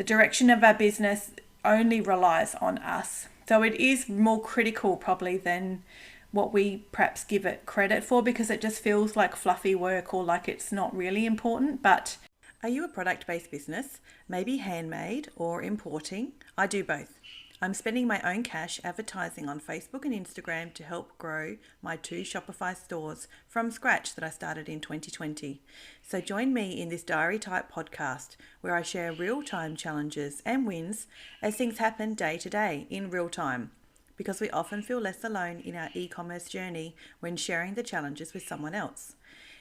the direction of our business only relies on us. So it is more critical probably than what we perhaps give it credit for, because it just feels like fluffy work or like it's not really important. But are you a product-based business, maybe handmade or importing? I do both. I'm spending my own cash advertising on Facebook and Instagram to help grow my 2 Shopify stores from scratch that I started in 2020. So join me in this diary type podcast where I share real-time challenges and wins as things happen day to day in real time, because we often feel less alone in our e-commerce journey when sharing the challenges with someone else.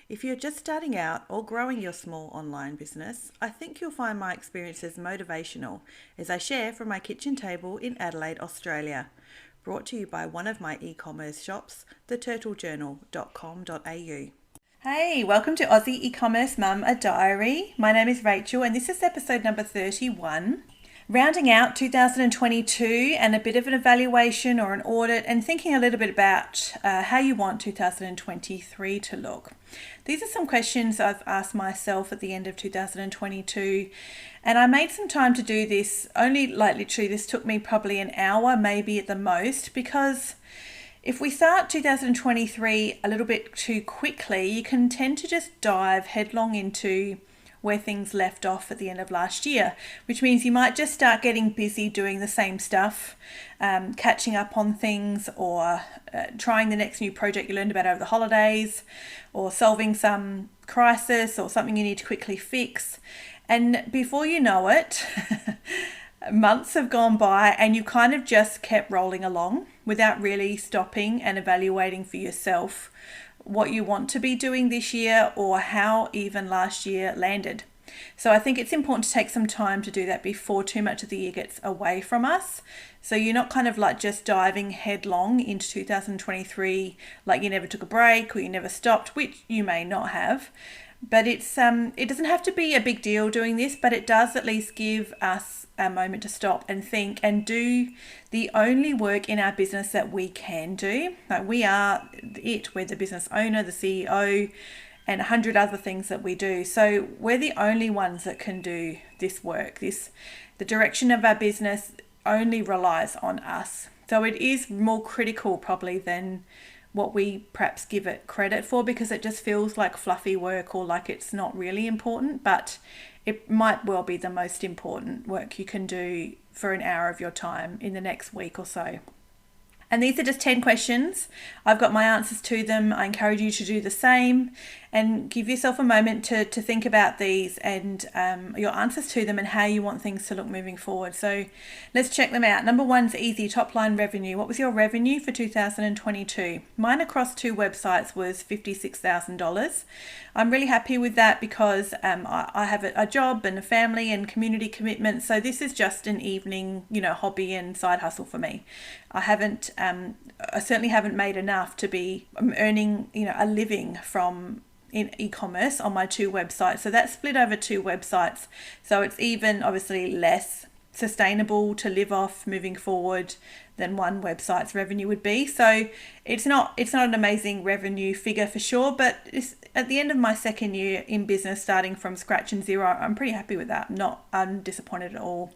If you're just starting out or growing your small online business, I think you'll find my experiences motivational as I share from my kitchen table in Adelaide, Australia. Brought to you by one of my e-commerce shops, theturtlejournal.com.au. Hey, welcome to Aussie E-commerce Mum, a diary. My name is Rachel and this is episode number 31. Rounding out 2022 and a bit of an evaluation or an audit, and thinking a little bit about how you want 2023 to look. These are some questions I've asked myself at the end of 2022, and I made some time to do this. Only like literally this took me probably an hour, maybe at the most, because if we start 2023 a little bit too quickly, you can tend to just dive headlong into where things left off at the end of last year, which means you might just start getting busy doing the same stuff, catching up on things, or trying the next new project you learned about over the holidays, or solving some crisis or something you need to quickly fix. And before you know it, months have gone by and you kind of just kept rolling along without really stopping and evaluating for yourself what you want to be doing this year or how even last year landed. So I think it's important to take some time to do that before too much of the year gets away from us. So you're not kind of like just diving headlong into 2023 like you never took a break or you never stopped, which you may not have. But it doesn't have to be a big deal doing this, but it does at least give us a moment to stop and think and do the only work in our business that we can do. Like we're the business owner, the CEO, and 100 other things that we do. So we're the only ones that can do this work. The direction of our business only relies on us. So it is more critical probably than what we perhaps give it credit for, because it just feels like fluffy work or like it's not really important, but it might well be the most important work you can do for an hour of your time in the next week or so. And these are just 10 questions. I've got my answers to them. I encourage you to do the same and give yourself a moment to think about these and your answers to them and how you want things to look moving forward. So let's check them out. Number 1's easy, top line revenue. What was your revenue for 2022? Mine across 2 websites was $56,000. I'm really happy with that because I have a job and a family and community commitment. So this is just an evening, hobby and side hustle for me. I certainly haven't made enough to be earning, a living from in e-commerce on my 2 websites. So that's split over 2 websites. So it's even obviously less sustainable to live off moving forward than one website's revenue would be. So it's not an amazing revenue figure for sure, but it's at the end of my 2nd year in business, starting from scratch and zero, I'm pretty happy with that. I'm disappointed at all.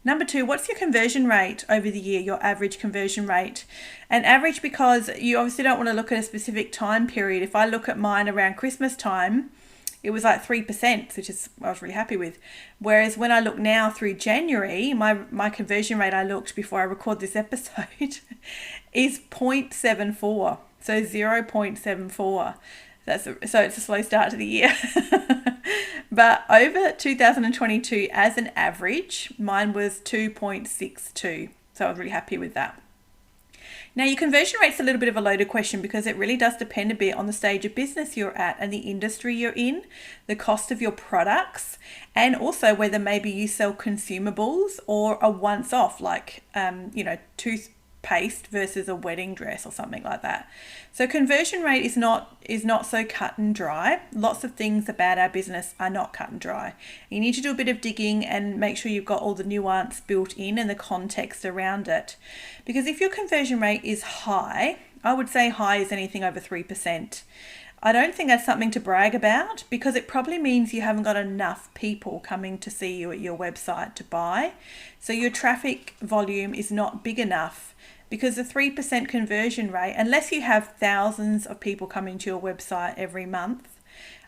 Number 2, what's your conversion rate over the year, your average conversion rate? And average because you obviously don't want to look at a specific time period. If I look at mine around Christmas time, it was like 3%, which I was really happy with. Whereas when I look now through January, my conversion rate I looked before I record this episode is 0.74. So 0.74. So it's a slow start to the year. But over 2022, as an average, mine was 2.62. So I was really happy with that. Now, your conversion rate's a little bit of a loaded question because it really does depend a bit on the stage of business you're at and the industry you're in, the cost of your products, and also whether maybe you sell consumables or a once-off like, toothpaste versus a wedding dress or something like that. So conversion rate is not so cut and dry. Lots of things about our business are not cut and dry. You need to do a bit of digging and make sure you've got all the nuance built in and the context around it. Because if your conversion rate is high, I would say high is anything over 3%. I don't think that's something to brag about, because it probably means you haven't got enough people coming to see you at your website to buy. So your traffic volume is not big enough, because the 3% conversion rate, unless you have thousands of people coming to your website every month,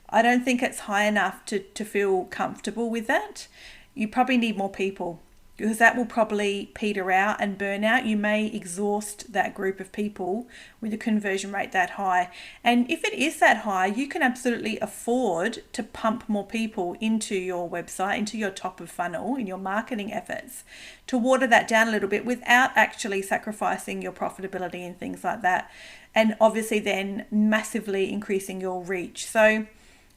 I don't think it's high enough to feel comfortable with that. You probably need more people, because that will probably peter out and burn out. You may exhaust that group of people with a conversion rate that high. And if it is that high, you can absolutely afford to pump more people into your website, into your top of funnel, in your marketing efforts, to water that down a little bit without actually sacrificing your profitability and things like that. And obviously then massively increasing your reach. So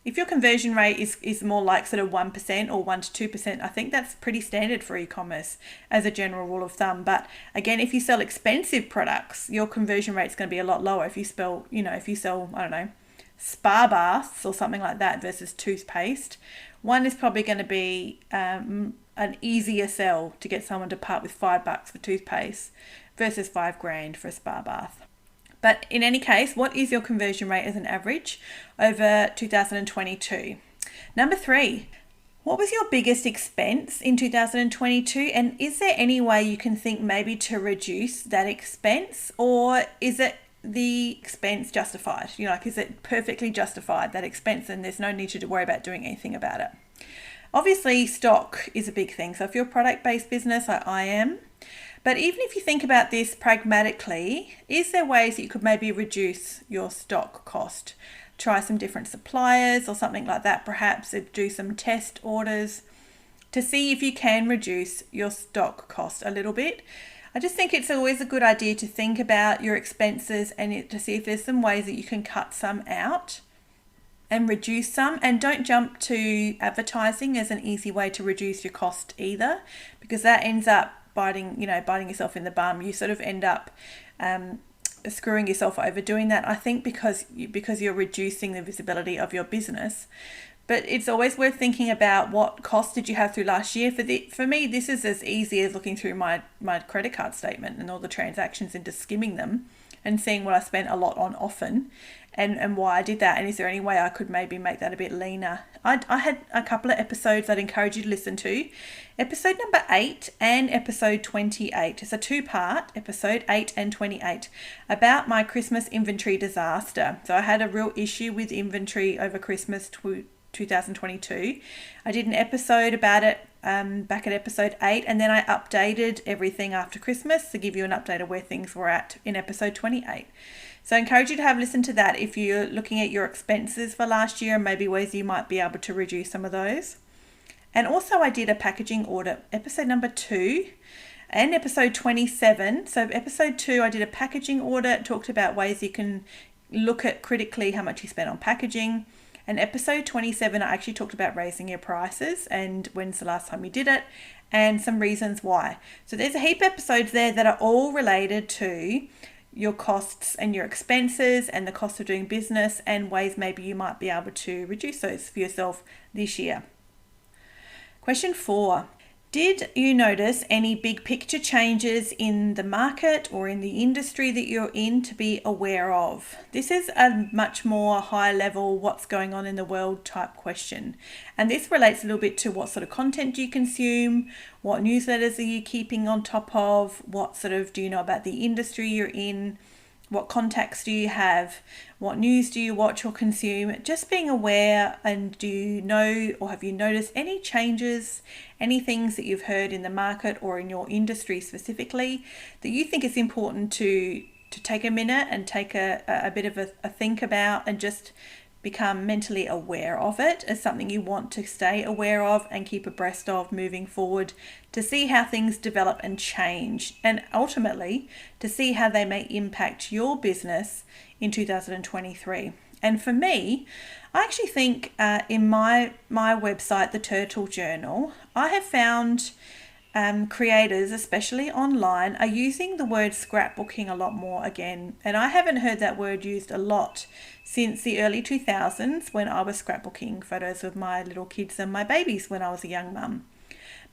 if your conversion rate is more like sort of 1% or 1 to 2%, I think that's pretty standard for e-commerce as a general rule of thumb. But again, if you sell expensive products, your conversion rate is going to be a lot lower. If you sell, I don't know, spa baths or something like that versus toothpaste, one is probably going to be an easier sell to get someone to part with $5 for toothpaste versus $5,000 for a spa bath. But in any case, what is your conversion rate as an average over 2022? Number 3, what was your biggest expense in 2022? And is there any way you can think maybe to reduce that expense? Or is it the expense justified? Is it perfectly justified, that expense, and there's no need to worry about doing anything about it? Obviously, stock is a big thing. So if you're a product-based business, like I am, but even if you think about this pragmatically, is there ways that you could maybe reduce your stock cost? Try some different suppliers or something like that, perhaps do some test orders to see if you can reduce your stock cost a little bit. I just think it's always a good idea to think about your expenses and to see if there's some ways that you can cut some out and reduce some. And don't jump to advertising as an easy way to reduce your cost either, because that ends up biting yourself in the bum. You sort of end up screwing yourself over doing that, I think, because you're reducing the visibility of your business. But it's always worth thinking about what cost did you have through last year. For me, this is as easy as looking through my credit card statement and all the transactions and just skimming them and seeing what I spent a lot on often and why I did that, and is there any way I could maybe make that a bit leaner. I had a couple of episodes I'd encourage you to listen to. Episode number 8 and episode 28. It's a 2-part, episode 8 and 28, about my Christmas inventory disaster. So I had a real issue with inventory over Christmas 2022. I did an episode about it back at episode 8, and then I updated everything after Christmas to give you an update of where things were at in episode 28. So I encourage you to have a listen to that if you're looking at your expenses for last year and maybe ways you might be able to reduce some of those. And also I did a packaging audit, episode number 2 and episode 27. So episode 2, I did a packaging audit, talked about ways you can look at critically how much you spend on packaging. And episode 27, I actually talked about raising your prices and when's the last time you did it and some reasons why. So there's a heap of episodes there that are all related to your costs and your expenses and the cost of doing business and ways maybe you might be able to reduce those for yourself this year. Question 4. Did you notice any big picture changes in the market or in the industry that you're in to be aware of? This is a much more high level, what's going on in the world type question. And this relates a little bit to what sort of content do you consume, what newsletters are you keeping on top of, what sort of do you know about the industry you're in, what contacts do you have, what news do you watch or consume? Just being aware, and do you know or have you noticed any changes, any things that you've heard in the market or in your industry specifically that you think is important to take a minute and take a bit of a think about and just become mentally aware of it as something you want to stay aware of and keep abreast of moving forward, to see how things develop and change, and ultimately to see how they may impact your business in 2023. And for me, I actually think in my website, the Turtle Journal, I have found creators, especially online, are using the word scrapbooking a lot more again. And I haven't heard that word used a lot since the early 2000s when I was scrapbooking photos of my little kids and my babies when I was a young mum.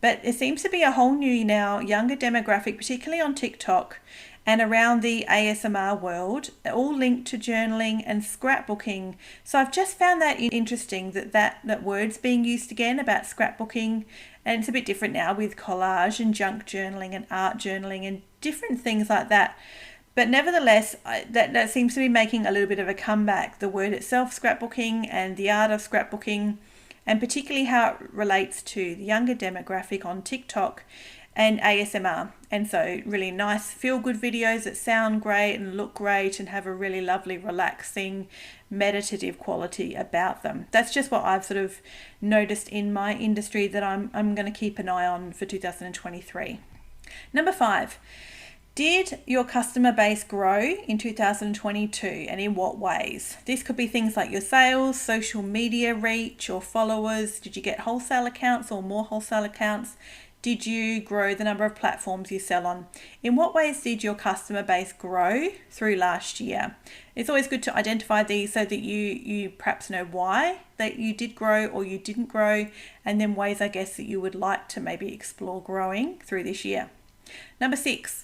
But it seems to be a whole new now younger demographic, particularly on TikTok and around the ASMR world, all linked to journaling and scrapbooking. So I've just found that interesting that word's being used again about scrapbooking, and it's a bit different now with collage and junk journaling and art journaling and different things like that. But nevertheless, that seems to be making a little bit of a comeback. The word itself, scrapbooking, and the art of scrapbooking, and particularly how it relates to the younger demographic on TikTok and ASMR. And so really nice feel-good videos that sound great and look great and have a really lovely, relaxing, meditative quality about them. That's just what I've sort of noticed in my industry that I'm going to keep an eye on for 2023. Number 5. Did your customer base grow in 2022, and in what ways? This could be things like your sales, social media reach, or followers. Did you get wholesale accounts or more wholesale accounts? Did you grow the number of platforms you sell on? In what ways did your customer base grow through last year? It's always good to identify these so that you perhaps know why that you did grow or you didn't grow, and then ways, I guess, that you would like to maybe explore growing through this year. Number 6.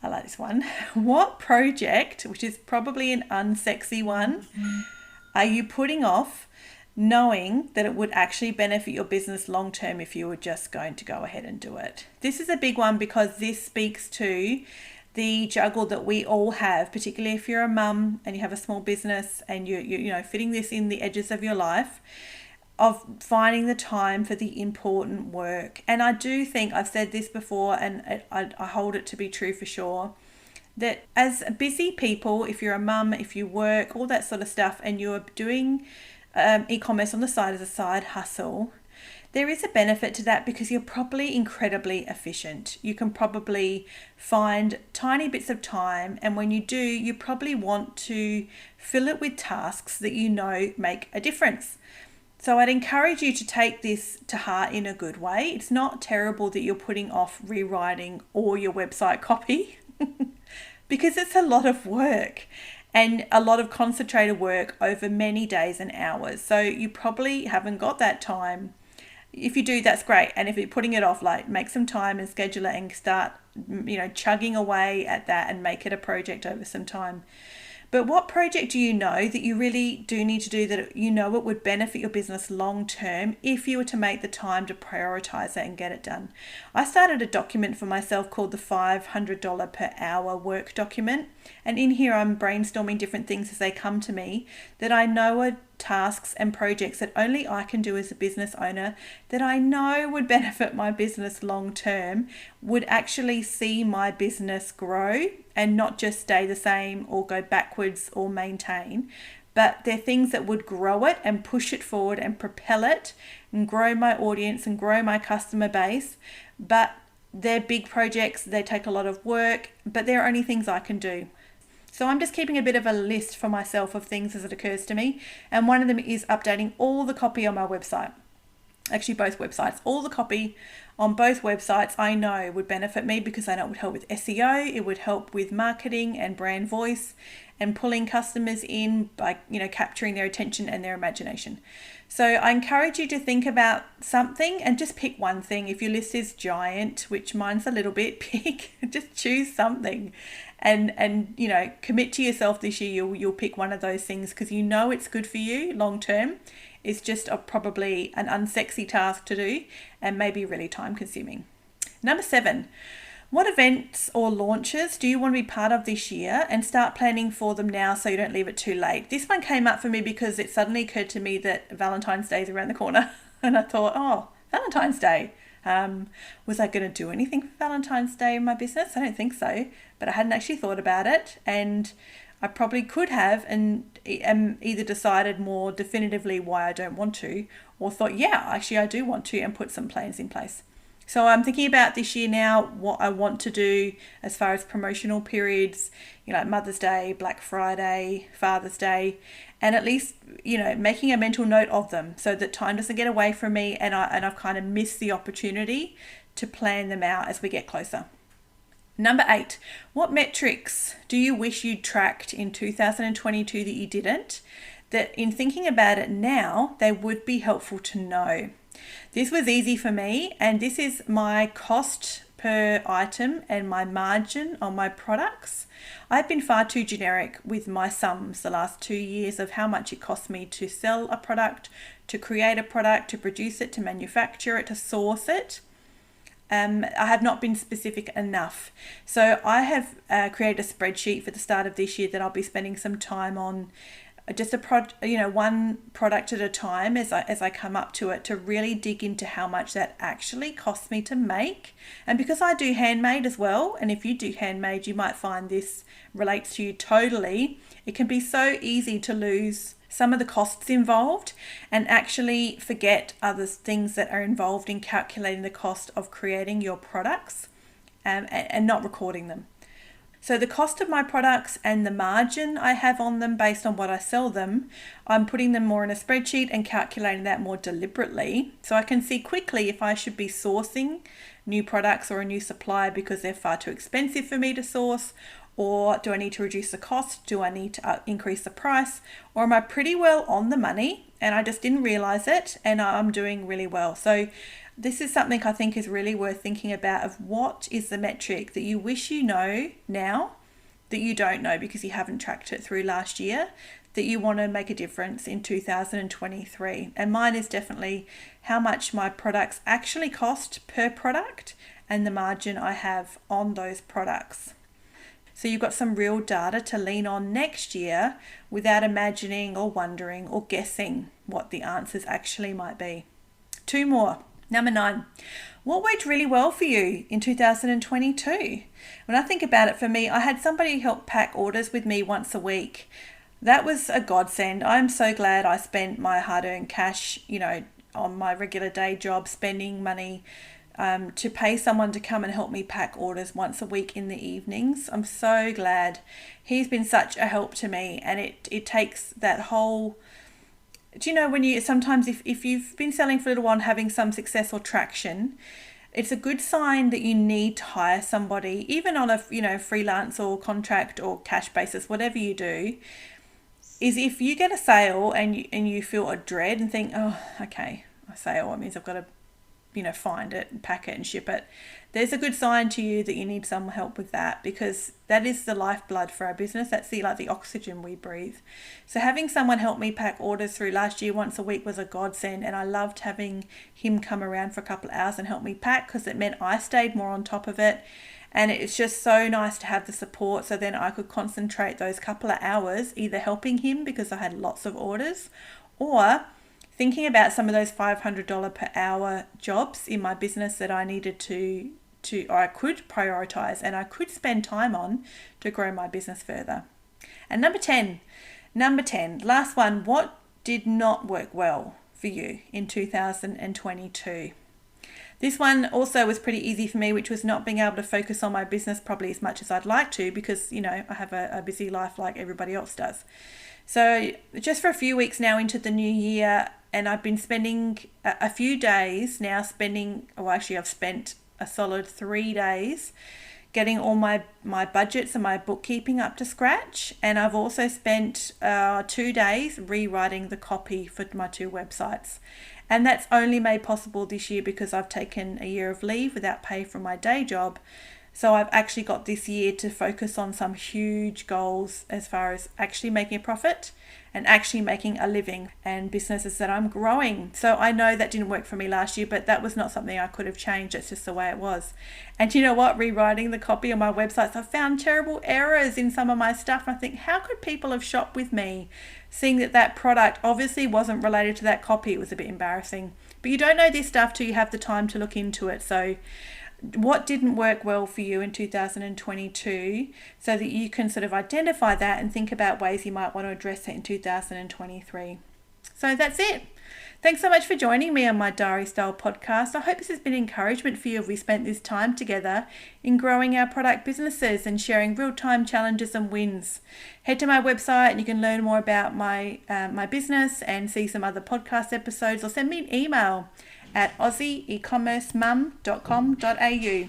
I like this one. What project, which is probably an unsexy one, are you putting off knowing that it would actually benefit your business long term if you were just going to go ahead and do it? This is a big one because this speaks to the juggle that we all have, particularly if you're a mum and you have a small business and you fitting this in the edges of your life, of finding the time for the important work. And I do think, I've said this before and I hold it to be true for sure, that as busy people, if you're a mum, if you work, all that sort of stuff, and you're doing e-commerce on the side as a side hustle, there is a benefit to that because you're probably incredibly efficient. You can probably find tiny bits of time, and when you do, you probably want to fill it with tasks that you know make a difference. So I'd encourage you to take this to heart in a good way. It's not terrible that you're putting off rewriting all your website copy because it's a lot of work and a lot of concentrated work over many days and hours. So you probably haven't got that time. If you do, that's great. And if you're putting it off, like, make some time and schedule it and start, chugging away at that and make it a project over some time. But what project do you know that you really do need to do that you know it would benefit your business long term if you were to make the time to prioritize it and get it done? I started a document for myself called the $500 per hour work document. And in here, I'm brainstorming different things as they come to me that I know are tasks and projects that only I can do as a business owner that I know would benefit my business long term, would actually see my business grow and not just stay the same or go backwards or maintain, but they're things that would grow it and push it forward and propel it and grow my audience and grow my customer base. But they're big projects, they take a lot of work, but they're only things I can do. So I'm just keeping a bit of a list for myself of things as it occurs to me. And one of them is updating all the copy on my website. Actually, both websites. All the copy on both websites I know would benefit me because I know it would help with SEO. It would help with marketing and brand voice and pulling customers in by, capturing their attention and their imagination. So I encourage you to think about something and just pick one thing. If your list is giant, which mine's a little bit big, just choose something and commit to yourself this year. You'll pick one of those things because you know it's good for you long term. It's just probably an unsexy task to do and maybe really time consuming. Number 7. What events or launches do you want to be part of this year, and start planning for them now so you don't leave it too late? This one came up for me because it suddenly occurred to me that Valentine's Day is around the corner. And I thought, Valentine's Day. Was I going to do anything for Valentine's Day in my business? I don't think so, but I hadn't actually thought about it, and I probably could have and either decided more definitively why I don't want to, or thought, I do want to, and put some plans in place. So I'm thinking about this year now, what I want to do as far as promotional periods, like Mother's Day, Black Friday, Father's Day, and at least, making a mental note of them so that time doesn't get away from me and I've kind of missed the opportunity to plan them out as we get closer. Number 8, what metrics do you wish you'd tracked in 2022 that you didn't, that in thinking about it now, they would be helpful to know? This was easy for me, and this is my cost per item and my margin on my products. I've been far too generic with my sums the last 2 years of how much it costs me to sell a product, to create a product, to produce it, to manufacture it, to source it. I have not been specific enough. So I have created a spreadsheet for the start of this year that I'll be spending some time on, just one product at a time as I come up to it, to really dig into how much that actually costs me to make. And because I do handmade as well, and if you do handmade, you might find this relates to you totally, it can be so easy to lose some of the costs involved and actually forget other things that are involved in calculating the cost of creating your products, and not recording them. So the cost of my products and the margin I have on them based on what I sell them, I'm putting them more in a spreadsheet and calculating that more deliberately so I can see quickly if I should be sourcing new products or a new supplier because they're far too expensive for me to source, or do I need to reduce the cost? Do I need to increase the price? Or am I pretty well on the money and I just didn't realize it and I'm doing really well? So this is something I think is really worth thinking about, of what is the metric that you wish you know now that you don't know because you haven't tracked it through last year, that you want to make a difference in 2023. And mine is definitely how much my products actually cost per product and the margin I have on those products. So you've got some real data to lean on next year without imagining or wondering or guessing what the answers actually might be. 2 more. Number 9, what worked really well for you in 2022? When I think about it, for me, I had somebody help pack orders with me once a week. That was a godsend. I'm so glad I spent my hard-earned cash, on my regular day job, spending money to pay someone to come and help me pack orders once a week in the evenings. I'm so glad. He's been such a help to me, and it takes that whole... Do you know, when you sometimes if you've been selling for a little while and having some success or traction, it's a good sign that you need to hire somebody, even on a freelance or contract or cash basis, whatever you do. Is if you get a sale and you feel a dread and think, oh, okay, a sale, it means I've got to find it and pack it and ship it. There's a good sign to you that you need some help with that, because that is the lifeblood for our business. That's the oxygen we breathe. So having someone help me pack orders through last year once a week was a godsend, and I loved having him come around for a couple of hours and help me pack, because it meant I stayed more on top of it. And it's just so nice to have the support, so then I could concentrate those couple of hours either helping him because I had lots of orders, or thinking about some of those $500 per hour jobs in my business that I needed or I could prioritize and I could spend time on to grow my business further. And number 10, last one, what did not work well for you in 2022? This one also was pretty easy for me, which was not being able to focus on my business probably as much as I'd like to, because, I have a busy life like everybody else does. So just for a few weeks now into the new year, and I've been spending a few days now I've spent a solid 3 days getting all my budgets and my bookkeeping up to scratch. And I've also spent 2 days rewriting the copy for my 2 websites. And that's only made possible this year because I've taken a year of leave without pay from my day job. So I've actually got this year to focus on some huge goals as far as actually making a profit and actually making a living, and businesses that I'm growing. So I know that didn't work for me last year, but that was not something I could have changed. It's just the way it was. And you know what? Rewriting the copy on my websites, I found terrible errors in some of my stuff. I think, how could people have shopped with me seeing that product obviously wasn't related to that copy? It was a bit embarrassing. But you don't know this stuff till you have the time to look into it. So what didn't work well for you in 2022, so that you can sort of identify that and think about ways you might want to address it in 2023. So that's it. Thanks so much for joining me on my Diary Style podcast. I hope this has been encouragement for you as we spent this time together in growing our product businesses and sharing real-time challenges and wins. Head to my website and you can learn more about my business and see some other podcast episodes, or send me an email at aussieecommercemum.com.au.